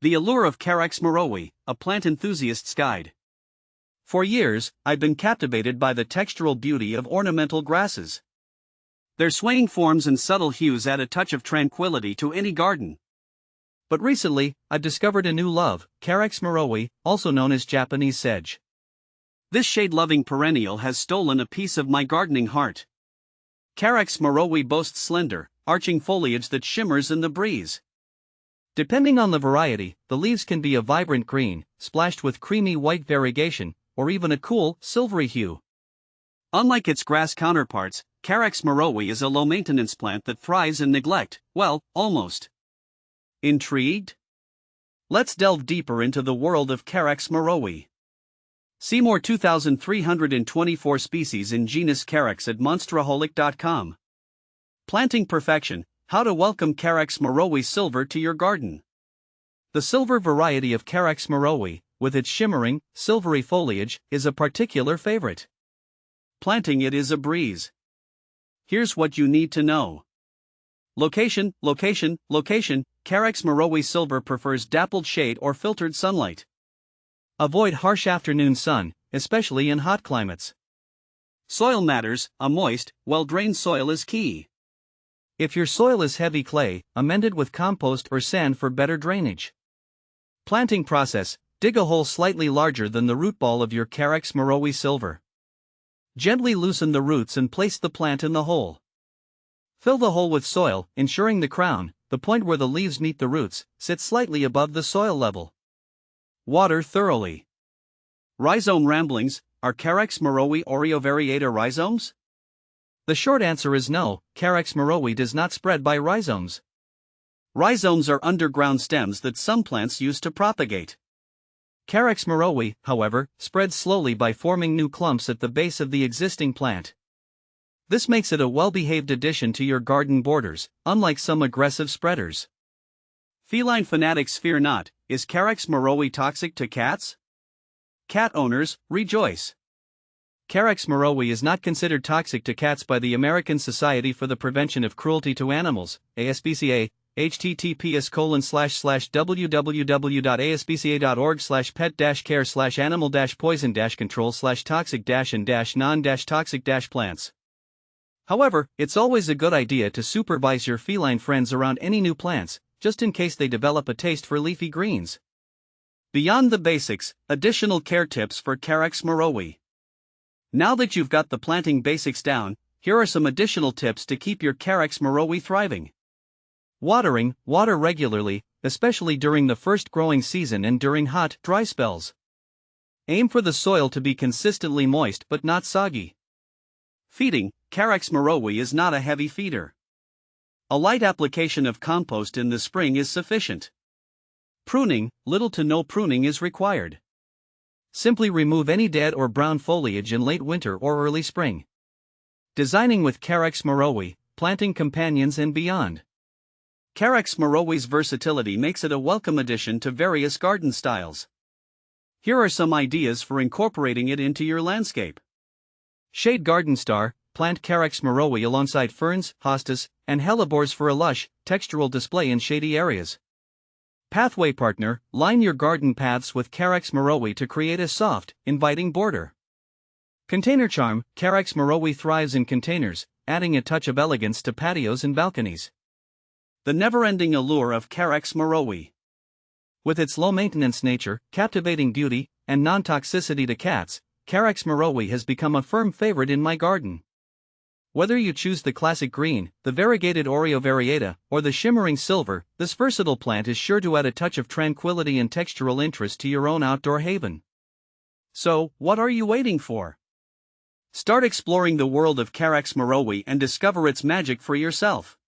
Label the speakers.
Speaker 1: The allure of Carex Morrowii, a plant enthusiast's guide. For years, I've been captivated by the textural beauty of ornamental grasses. Their swaying forms and subtle hues add a touch of tranquility to any garden.
Speaker 2: But recently, I've discovered a new love, Carex Morrowii, also known as Japanese sedge.
Speaker 1: This shade-loving perennial has stolen a piece of my gardening heart. Carex Morrowii boasts slender, arching foliage that shimmers in the breeze.
Speaker 2: Depending on the variety, the leaves can be a vibrant green, splashed with creamy white variegation, or even a cool, silvery hue.
Speaker 1: Unlike its grass counterparts, Carex Morrowii is a low-maintenance plant that thrives in neglect, well, almost. Intrigued? Let's delve deeper into the world of Carex Morrowii. See more 2,324 species in genus Carex at monsteraholic.com. Planting perfection. How to welcome Carex Morrowii silver to your garden.
Speaker 2: The silver variety of Carex Morrowii, with its shimmering, silvery foliage, is a particular favorite.
Speaker 1: Planting it is a breeze. Here's what you need to know. Location. Carex Morrowii silver prefers dappled shade or filtered sunlight.
Speaker 2: Avoid harsh afternoon sun, especially in hot climates.
Speaker 1: Soil matters. A moist, well-drained soil is key.
Speaker 2: If your soil is heavy clay, amend it with compost or sand for better drainage. Planting process. Dig a hole slightly larger than the root ball of your Carex Morrowii silver. Gently loosen the roots and place the plant in the hole. Fill the hole with soil, ensuring the crown, the point where the leaves meet the roots, sits slightly above the soil level.
Speaker 1: Water thoroughly. Rhizome ramblings. Are Carex Morrowii Oreovariata rhizomes?
Speaker 2: The short answer is no, Carex Morrowii does not spread by rhizomes.
Speaker 1: Rhizomes are underground stems that some plants use to propagate.
Speaker 2: Carex Morrowii, however, spreads slowly by forming new clumps at the base of the existing plant. This makes it a well-behaved addition to your garden borders, unlike some aggressive spreaders.
Speaker 1: Feline fanatics fear not. Is Carex Morrowii toxic to cats? Cat owners, rejoice!
Speaker 2: Carex Morrowii is not considered toxic to cats by the American Society for the Prevention of Cruelty to Animals, ASPCA, https://www.aspca.org/pet-care/animal-poison-control/toxic-and-non-toxic-plants. However, it's always a good idea to supervise your feline friends around any new plants, just in case they develop a taste for leafy greens.
Speaker 1: Beyond the basics, additional care tips for Carex Morrowii. Now that you've got the planting basics down, here are some additional tips to keep your Carex Morrowii thriving.
Speaker 2: Watering. Water regularly, especially during the first growing season and during hot, dry spells. Aim for the soil to be consistently moist but not soggy.
Speaker 1: Feeding. Carex Morrowii is not a heavy feeder. A light application of compost in the spring is sufficient. Pruning. Little to no pruning is required.
Speaker 2: Simply remove any dead or brown foliage in late winter or early spring. Designing with Carex Morrowii, planting companions and beyond.
Speaker 1: Carex Morrowii's versatility makes it a welcome addition to various garden styles. Here are some ideas for incorporating it into your landscape.
Speaker 2: Shade garden star. Plant Carex Morrowii alongside ferns, hostas, and hellebores for a lush, textural display in shady areas. Pathway partner. Line your garden paths with Carex Morrowii to create a soft, inviting border. Container charm. Carex Morrowii thrives in containers, adding a touch of elegance to patios and balconies.
Speaker 1: The never-ending allure of Carex Morrowii.
Speaker 2: With its low-maintenance nature, captivating beauty, and non-toxicity to cats, Carex Morrowii has become a firm favorite in my garden. Whether you choose the classic green, the variegated Oreovariata, or the shimmering silver, this versatile plant is sure to add a touch of tranquility and textural interest to your own outdoor haven.
Speaker 1: So, what are you waiting for? Start exploring the world of Carex Morrowii and discover its magic for yourself.